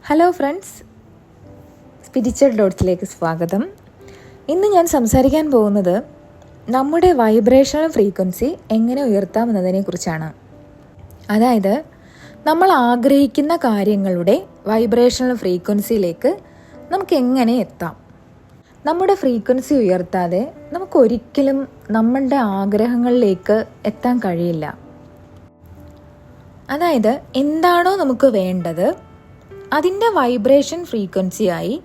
Hello friends, spiritual ഡോട്ട്സിലേക്ക് സ്വാഗതം. ഇന്ന് ഞാൻ സംസാരിക്കാൻ പോകുന്നത് നമ്മുടെ വൈബ്രേഷണൽ ഫ്രീക്വൻസി എങ്ങനെ ഉയർത്താമെന്നതിനെ കുറിച്ചാണ്. അതായത് നമ്മൾ ആഗ്രഹിക്കുന്ന കാര്യങ്ങളുടെ വൈബ്രേഷണൽ ഫ്രീക്വൻസിയിലേക്ക് നമുക്ക് എങ്ങനെ എത്താം. നമ്മുടെ ഫ്രീക്വൻസി ഉയർത്താതെ നമുക്കൊരിക്കലും നമ്മളുടെ ആഗ്രഹങ്ങളിലേക്ക് എത്താൻ കഴിയില്ല. അതായത് എന്താണോ നമുക്ക് വേണ്ടത് അതിൻ്റെ വൈബ്രേഷൻ ഫ്രീക്വൻസിയായി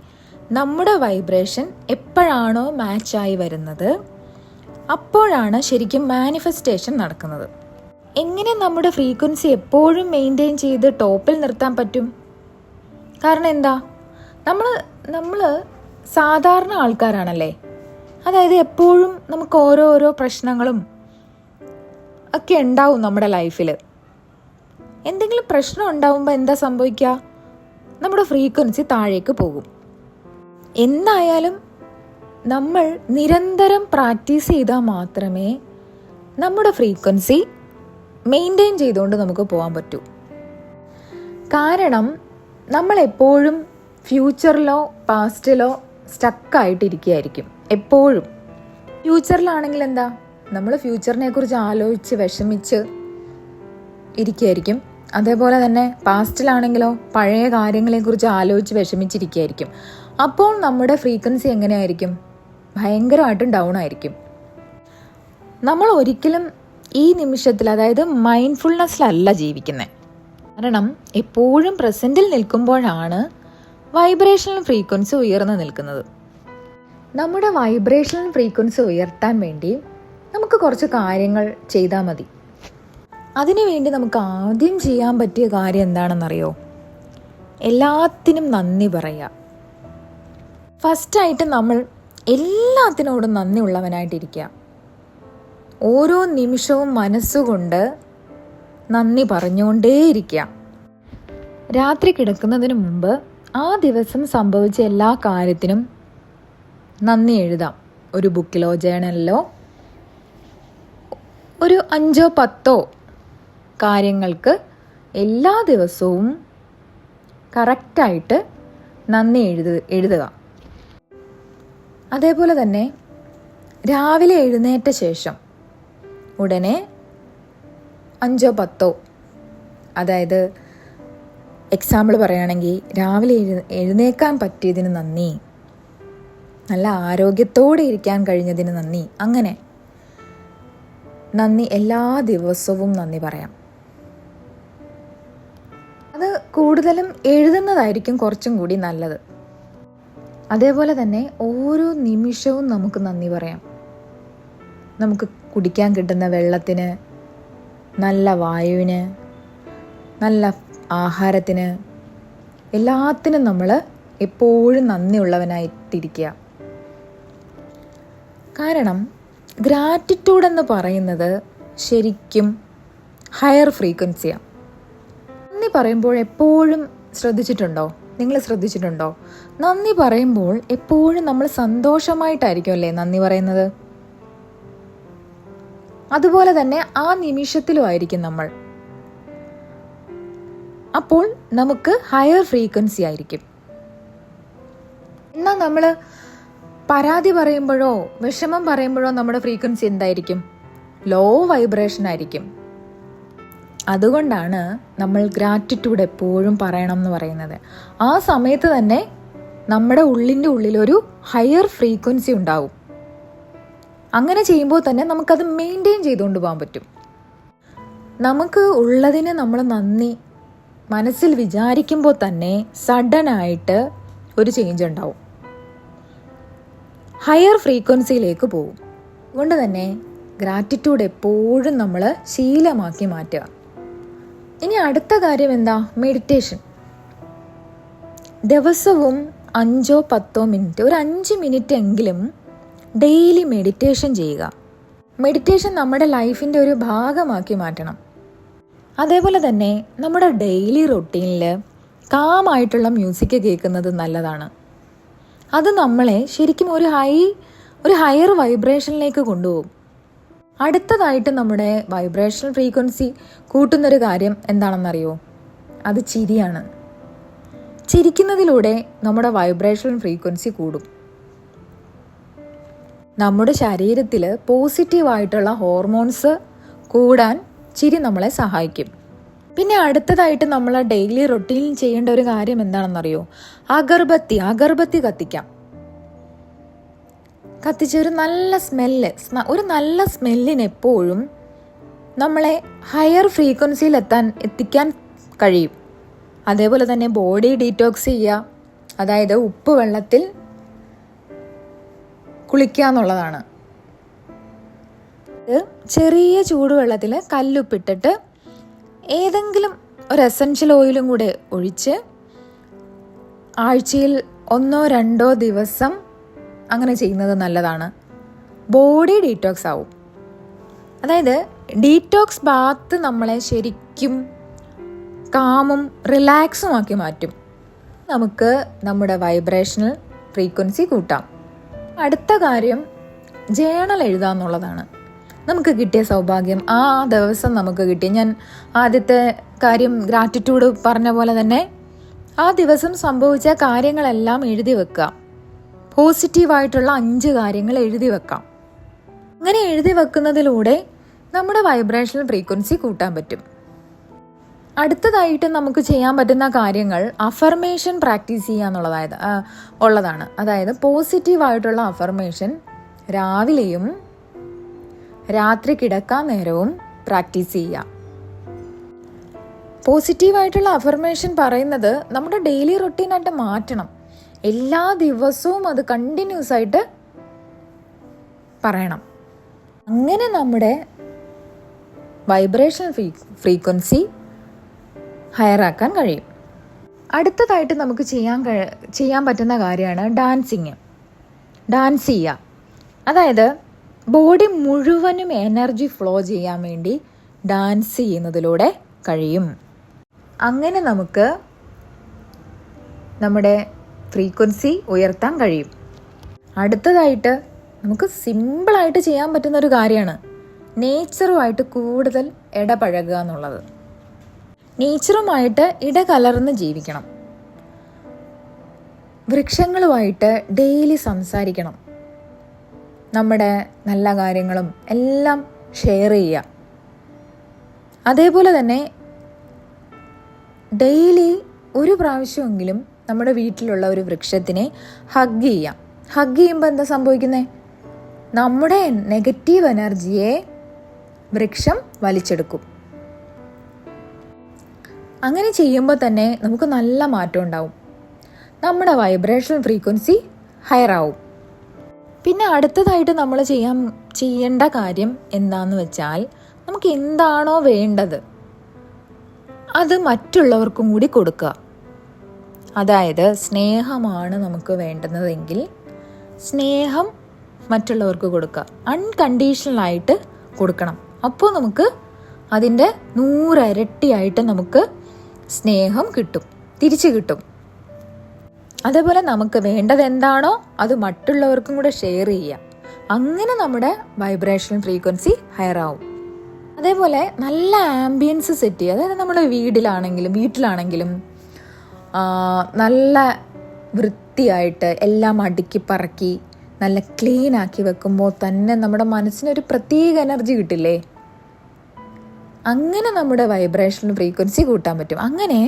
നമ്മുടെ വൈബ്രേഷൻ എപ്പോഴാണോ മാച്ചായി വരുന്നത് അപ്പോഴാണ് ശരിക്കും മാനിഫെസ്റ്റേഷൻ നടക്കുന്നത്. എങ്ങനെ നമ്മുടെ ഫ്രീക്വൻസി എപ്പോഴും മെയിൻറ്റെയിൻ ചെയ്ത് ടോപ്പിൽ നിർത്താൻ പറ്റും? കാരണം എന്താ, നമ്മൾ സാധാരണ ആൾക്കാരാണല്ലേ. അതായത് എപ്പോഴും നമുക്ക് ഓരോ പ്രശ്നങ്ങളും ഒക്കെ ഉണ്ടാവും നമ്മുടെ ലൈഫിൽ. എന്തെങ്കിലും പ്രശ്നം ഉണ്ടാവുമ്പോൾ എന്താ സംഭവിക്കുക? നമ്മുടെ ഫ്രീക്വൻസി താഴേക്ക് പോകും. എന്തായാലും നമ്മൾ നിരന്തരം പ്രാക്ടീസ് ചെയ്താൽ മാത്രമേ നമ്മുടെ ഫ്രീക്വൻസി മെയിൻറ്റെയിൻ ചെയ്തുകൊണ്ട് നമുക്ക് പോകാൻ പറ്റൂ. കാരണം നമ്മൾ എപ്പോഴും ഫ്യൂച്ചറിലോ പാസ്റ്റിലോ സ്റ്റക്കായിട്ടിരിക്കുകയായിരിക്കും. എപ്പോഴും ഫ്യൂച്ചറിലാണെങ്കിൽ എന്താ, നമ്മൾ ഫ്യൂച്ചറിനെ കുറിച്ച് ആലോചിച്ച് വിഷമിച്ച് ഇരിക്കുകയായിരിക്കും. അതേപോലെ തന്നെ പാസ്റ്റിലാണെങ്കിലോ പഴയ കാര്യങ്ങളെക്കുറിച്ച് ആലോചിച്ച് വിഷമിച്ചിരിക്കുകയായിരിക്കും. അപ്പോൾ നമ്മുടെ ഫ്രീക്വൻസി എങ്ങനെയായിരിക്കും? ഭയങ്കരമായിട്ടും ഡൗൺ ആയിരിക്കും. നമ്മൾ ഒരിക്കലും ഈ നിമിഷത്തിൽ, അതായത് മൈൻഡ്ഫുൾനെസ്സിലല്ല ജീവിക്കുന്നത്. കാരണം എപ്പോഴും പ്രസൻറ്റിൽ നിൽക്കുമ്പോഴാണ് വൈബ്രേഷണൽ ഫ്രീക്വൻസി ഉയർന്നു നിൽക്കുന്നത്. നമ്മുടെ വൈബ്രേഷണൽ ഫ്രീക്വൻസി ഉയർത്താൻ വേണ്ടി നമുക്ക് കുറച്ച് കാര്യങ്ങൾ ചെയ്താൽ മതി. അതിനുവേണ്ടി നമുക്ക് ആദ്യം ചെയ്യാൻ പറ്റിയ കാര്യം എന്താണെന്നറിയോ? എല്ലാത്തിനും നന്ദി പറയുക. ഫസ്റ്റായിട്ട് നമ്മൾ എല്ലാത്തിനോടും നന്ദി ഉള്ളവനായിട്ടിരിക്കുക. ഓരോ നിമിഷവും മനസ്സുകൊണ്ട് നന്ദി പറഞ്ഞുകൊണ്ടേയിരിക്കുക. രാത്രി കിടക്കുന്നതിന് മുമ്പ് ആ ദിവസം സംഭവിച്ച എല്ലാ കാര്യത്തിനും നന്ദി എഴുതാം. ഒരു ബുക്കിലോ ജേണലിലോ ഒരു 5-10 കാര്യങ്ങൾക്ക് എല്ലാ ദിവസവും കറക്റ്റായിട്ട് നന്ദി എഴുതുക. അതേപോലെ തന്നെ രാവിലെ എഴുന്നേറ്റ ശേഷം ഉടനെ 5-10, അതായത് എക്സാമ്പിൾ പറയുകയാണെങ്കിൽ രാവിലെ എഴുന്നേക്കാൻ പറ്റിയതിന് നന്ദി, നല്ല ആരോഗ്യത്തോടെ ഇരിക്കാൻ കഴിഞ്ഞതിന് നന്ദി, അങ്ങനെ നന്ദി എല്ലാ ദിവസവും നന്ദി പറയാം. അത് കൂടുതലും എഴുതുന്നതായിരിക്കും കുറച്ചും കൂടി നല്ലത്. അതേപോലെ തന്നെ ഓരോ നിമിഷവും നമുക്ക് നന്ദി പറയാം. നമുക്ക് കുടിക്കാൻ കിട്ടുന്ന വെള്ളത്തിന്, നല്ല വായുവിന്, നല്ല ആഹാരത്തിന്, എല്ലാത്തിനും നമ്മൾ എപ്പോഴും നന്ദിയുള്ളവനായിട്ടിരിക്കുക. കാരണം ഗ്രാറ്റിറ്റ്യൂഡ് എന്ന് പറയുന്നത് ശരിക്കും ഹയർ ഫ്രീക്വൻസിയാണ്. നന്ദി പറയുമ്പോൾ എപ്പോഴും നിങ്ങൾ ശ്രദ്ധിച്ചിട്ടുണ്ടോ? നന്ദി പറയുമ്പോൾ എപ്പോഴും നമ്മൾ സന്തോഷമായിട്ടായിരിക്കും അല്ലേ നന്ദി പറയുന്നത്. അതുപോലെ തന്നെ ആ നിമിഷത്തിലും ആയിരിക്കും നമ്മൾ. അപ്പോൾ നമുക്ക് ഹയർ ഫ്രീക്വൻസി ആയിരിക്കും. എന്നാൽ നമ്മൾ പരാതി പറയുമ്പോഴോ വിഷമം പറയുമ്പോഴോ നമ്മുടെ ഫ്രീക്വൻസി എന്തായിരിക്കും? ലോ വൈബ്രേഷൻ ആയിരിക്കും. അതുകൊണ്ടാണ് നമ്മൾ ഗ്രാറ്റിറ്റ്യൂഡ് എപ്പോഴും പറയണം എന്ന് പറയുന്നത്. ആ സമയത്ത് തന്നെ നമ്മുടെ ഉള്ളിൻ്റെ ഉള്ളിലൊരു ഹയർ ഫ്രീക്വൻസി ഉണ്ടാവും. അങ്ങനെ ചെയ്യുമ്പോൾ തന്നെ നമുക്കത് മെയിൻറ്റെയിൻ ചെയ്തുകൊണ്ട് പോകാൻ പറ്റും. നമുക്ക് ഉള്ളതിന് നമ്മൾ നന്ദി മനസ്സിൽ വിചാരിക്കുമ്പോൾ തന്നെ സഡനായിട്ട് ഒരു ചേഞ്ച് ഉണ്ടാവും, ഹയർ ഫ്രീക്വൻസിയിലേക്ക് പോകും. അതുകൊണ്ട് തന്നെ ഗ്രാറ്റിറ്റ്യൂഡ് എപ്പോഴും നമ്മൾ ശീലമാക്കി മാറ്റുക. ഇനി അടുത്ത കാര്യം എന്താ? മെഡിറ്റേഷൻ. ദിവസവും 5-10 മിനിറ്റ്, ഒരു 5 മിനിറ്റ് എങ്കിലും ഡെയിലി മെഡിറ്റേഷൻ ചെയ്യുക. മെഡിറ്റേഷൻ നമ്മുടെ ലൈഫിൻ്റെ ഒരു ഭാഗമാക്കി മാറ്റണം. അതേപോലെ തന്നെ നമ്മുടെ ഡെയിലി റൊട്ടീനിൽ കാമായിട്ടുള്ള മ്യൂസിക് കേൾക്കുന്നത് നല്ലതാണ്. അത് നമ്മളെ ശരിക്കും ഒരു ഹയർ വൈബ്രേഷനിലേക്ക് കൊണ്ടുപോകും. അടുത്തതായിട്ട് നമ്മുടെ വൈബ്രേഷണൽ ഫ്രീക്വൻസി കൂട്ടുന്നൊരു കാര്യം എന്താണെന്നറിയോ? അത് ചിരിയാണ്. ചിരിക്കുന്നതിലൂടെ നമ്മുടെ വൈബ്രേഷണൽ ഫ്രീക്വൻസി കൂടും. നമ്മുടെ ശരീരത്തിൽ പോസിറ്റീവായിട്ടുള്ള ഹോർമോൺസ് കൂടാൻ ചിരി നമ്മളെ സഹായിക്കും. പിന്നെ അടുത്തതായിട്ട് നമ്മൾ ഡെയിലി റൊട്ടീനിൽ ചെയ്യേണ്ട ഒരു കാര്യം എന്താണെന്നറിയോ? അഗർബത്തി കത്തിക്കാം. കത്തിച്ച ഒരു നല്ല സ്മെല്ലിന് എപ്പോഴും നമ്മളെ ഹയർ ഫ്രീക്വൻസിയിൽ എത്തിക്കാൻ കഴിയും. അതേപോലെ തന്നെ ബോഡി ഡീറ്റോക്സ് ചെയ്യുക, അതായത് ഉപ്പ് വെള്ളത്തിൽ കുളിക്കുക എന്നുള്ളതാണ്. ചെറിയ ചൂടുവെള്ളത്തിൽ കല്ലുപ്പിട്ടിട്ട് ഏതെങ്കിലും ഒരു എസൻഷ്യൽ ഓയിലും കൂടെ ഒഴിച്ച് ആഴ്ചയിൽ 1-2 ദിവസം അങ്ങനെ ചെയ്യുന്നത് നല്ലതാണ്. ബോഡി ഡീറ്റോക്സ് ആവും. അതായത് ഡീറ്റോക്സ് ബാത്ത് നമ്മളെ ശരിക്കും കാമും റിലാക്സും ആക്കി മാറ്റും. നമുക്ക് നമ്മുടെ വൈബ്രേഷണൽ ഫ്രീക്വൻസി കൂട്ടാം. അടുത്ത കാര്യം ജേണൽ എഴുതുക എന്നുള്ളതാണ്. നമുക്ക് കിട്ടിയ സൗഭാഗ്യം, ആ ദിവസം നമുക്ക് കിട്ടിയ, ഞാൻ ആദ്യത്തെ കാര്യം ഗ്രാറ്റിറ്റ്യൂഡ് പറഞ്ഞ പോലെ തന്നെ ആ ദിവസം സംഭവിച്ച കാര്യങ്ങളെല്ലാം എഴുതി വെക്കുക. പോസിറ്റീവായിട്ടുള്ള 5 കാര്യങ്ങൾ എഴുതി വെക്കാം. അങ്ങനെ എഴുതി വെക്കുന്നതിലൂടെ നമ്മുടെ വൈബ്രേഷണൽ ഫ്രീക്വൻസി കൂട്ടാൻ പറ്റും. അടുത്തതായിട്ട് നമുക്ക് ചെയ്യാൻ പറ്റുന്ന കാര്യങ്ങൾ അഫർമേഷൻ പ്രാക്ടീസ് ചെയ്യുക ഉള്ളതാണ്. അതായത് പോസിറ്റീവായിട്ടുള്ള അഫർമേഷൻ രാവിലെയും രാത്രി കിടക്കാൻ നേരവും പ്രാക്ടീസ് ചെയ്യുക. പോസിറ്റീവായിട്ടുള്ള അഫർമേഷൻ പറയുന്നത് നമ്മുടെ ഡെയിലി റൊട്ടീനായിട്ട് മാറ്റണം. എല്ലാ ദിവസവും അത് കണ്ടിന്യൂസ് ആയിട്ട് പറയണം. അങ്ങനെ നമ്മുടെ വൈബ്രേഷണൽ ഫ്രീക്വൻസി ഹയർ ആക്കാൻ കഴിയും. അടുത്തതായിട്ട് നമുക്ക് ചെയ്യാൻ പറ്റുന്ന കാര്യമാണ് ഡാൻസ് ചെയ്യുക. അതായത് ബോഡി മുഴുവനും എനർജി ഫ്ലോ ചെയ്യാൻ വേണ്ടി ഡാൻസ് ചെയ്യുന്നതിലൂടെ കഴിയും. അങ്ങനെ നമുക്ക് നമ്മുടെ ഫ്രീക്വൻസി ഉയർത്താൻ കഴിയും. അടുത്തതായിട്ട് നമുക്ക് സിമ്പിളായിട്ട് ചെയ്യാൻ പറ്റുന്ന ഒരു കാര്യമാണ് നേച്ചറുമായിട്ട് കൂടുതൽ ഇടപഴകുക എന്നുള്ളത്. നേച്ചറുമായിട്ട് ഇടകലർന്ന് ജീവിക്കണം. വൃക്ഷങ്ങളുമായിട്ട് ഡെയിലി സംസാരിക്കണം. നമ്മുടെ നല്ല കാര്യങ്ങളും എല്ലാം ഷെയർ ചെയ്യുക. അതേപോലെ തന്നെ ഡെയിലി ഒരു പ്രാവശ്യമെങ്കിലും നമ്മുടെ വീട്ടിലുള്ള ഒരു വൃക്ഷത്തിനെ ഹഗ് ചെയ്യാം. ഹഗ് ചെയ്യുമ്പോൾ എന്താ സംഭവിക്കുന്നത്? നമ്മുടെ നെഗറ്റീവ് എനർജിയെ വൃക്ഷം വലിച്ചെടുക്കും. അങ്ങനെ ചെയ്യുമ്പോൾ തന്നെ നമുക്ക് നല്ല മാറ്റം ഉണ്ടാവും. നമ്മുടെ വൈബ്രേഷണൽ ഫ്രീക്വൻസി ഹയർ ആവും. പിന്നെ അടുത്തതായിട്ട് നമ്മൾ ചെയ്യേണ്ട കാര്യം എന്താണെന്ന് വെച്ചാൽ, നമുക്ക് എന്താണോ വേണ്ടത് അത് മറ്റുള്ളവർക്കും കൂടി കൊടുക്കുക. അതായത് സ്നേഹമാണ് നമുക്ക് വേണ്ടുന്നതെങ്കിൽ സ്നേഹം മറ്റുള്ളവർക്ക് കൊടുക്കുക. അൺകണ്ടീഷണലായിട്ട് കൊടുക്കണം. അപ്പോൾ നമുക്ക് അതിൻ്റെ 100 ഇരട്ടിയായിട്ട് നമുക്ക് സ്നേഹം തിരിച്ചു കിട്ടും. അതേപോലെ നമുക്ക് വേണ്ടത് എന്താണോ അത് മറ്റുള്ളവർക്കും കൂടെ ഷെയർ ചെയ്യാം. അങ്ങനെ നമ്മുടെ വൈബ്രേഷണൽ ഫ്രീക്വൻസി ഹയർ ആവും. അതേപോലെ നല്ല ആംബിയൻസ് സെറ്റ് ചെയ്യുക. അതായത് നമ്മുടെ വീട്ടിലാണെങ്കിലും നല്ല വൃത്തിയായിട്ട് എല്ലാം അടുക്കി പറക്കി നല്ല ക്ലീൻ ആക്കി വെക്കുമ്പോൾ തന്നെ നമ്മുടെ മനസ്സിനൊരു പ്രത്യേക എനർജി കിട്ടില്ലേ? അങ്ങനെ നമ്മുടെ വൈബ്രേഷണൽ ഫ്രീക്വൻസി കൂട്ടാൻ പറ്റും. അങ്ങനെ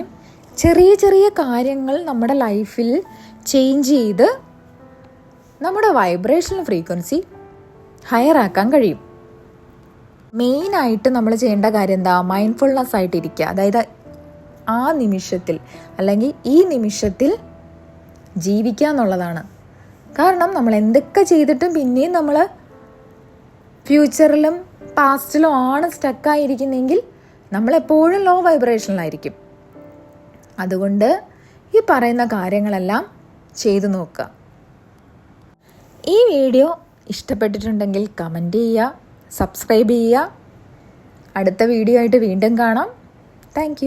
ചെറിയ ചെറിയ കാര്യങ്ങൾ നമ്മുടെ ലൈഫിൽ ചേഞ്ച് ചെയ്ത് നമ്മുടെ വൈബ്രേഷണൽ ഫ്രീക്വൻസി ഹയർ ആക്കാൻ കഴിയും. മെയിനായിട്ട് നമ്മൾ ചെയ്യേണ്ട കാര്യം എന്താ? മൈൻഡ്ഫുൾനെസ് ആയിട്ടിരിക്കുക. അതായത് ആ നിമിഷത്തിൽ അല്ലെങ്കിൽ ഈ നിമിഷത്തിൽ ജീവിക്കുക എന്നുള്ളതാണ്. കാരണം നമ്മൾ എന്തൊക്കെ ചെയ്തിട്ടും പിന്നെയും നമ്മൾ ഫ്യൂച്ചറിലും പാസ്റ്റിലും ആണ് സ്റ്റക്കായിരിക്കുന്നെങ്കിൽ നമ്മളെപ്പോഴും ലോ വൈബ്രേഷനിലായിരിക്കും. അതുകൊണ്ട് ഈ പറയുന്ന കാര്യങ്ങളെല്ലാം ചെയ്തു നോക്കുക. ഈ വീഡിയോ ഇഷ്ടപ്പെട്ടിട്ടുണ്ടെങ്കിൽ കമൻറ്റ് ചെയ്യുക, സബ്സ്ക്രൈബ് ചെയ്യുക. അടുത്ത വീഡിയോ ആയിട്ട് വീണ്ടും കാണാം. താങ്ക്